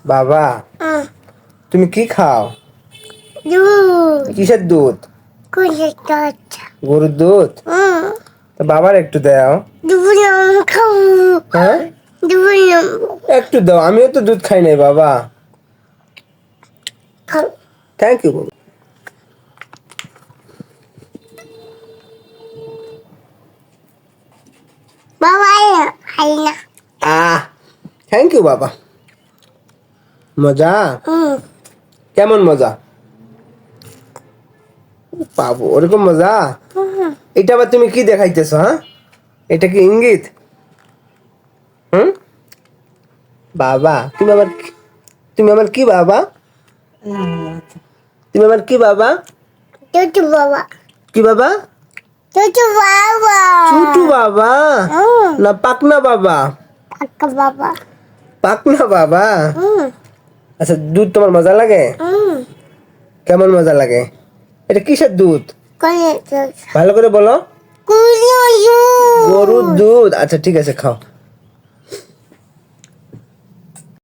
বাবা তুমি কি খাও? দুধ। কিসের দুধ? কিসের দুধ? গরুর দুধ। তো বাবার একটু দাও। দুধ খাবো। হ্যাঁ দুধ একটু দাও, আমিও তো দুধ খাই নাই বাবা। খাও। থ্যাংক ইউ বাবা। বাবা খাই না। থ্যাংক ইউ বাবা। মজা? কেমন মজা? পাবো ওরকম মজা? এটা আবার তুমি কি দেখাইতেছো? হ্যাঁ, এটা কি ইঙ্গিত? বাবা তুমি আমার কি বাবা? তুমি আমার কি বাবা? দুধ বাবা। কি বাবা? দুধ বাবা। চুটু বাবা না পাকনা বাবা? পাকা বাবা। পাকনা বাবা। আচ্ছা, দুধ তোমার মজা লাগে? কেমন মজা লাগে? এটা কিসের দুধ? কোনের দুধ? ভালো করে বলো। কোনের দুধ? গরুর দুধ। আচ্ছা ঠিক আছে, খাও।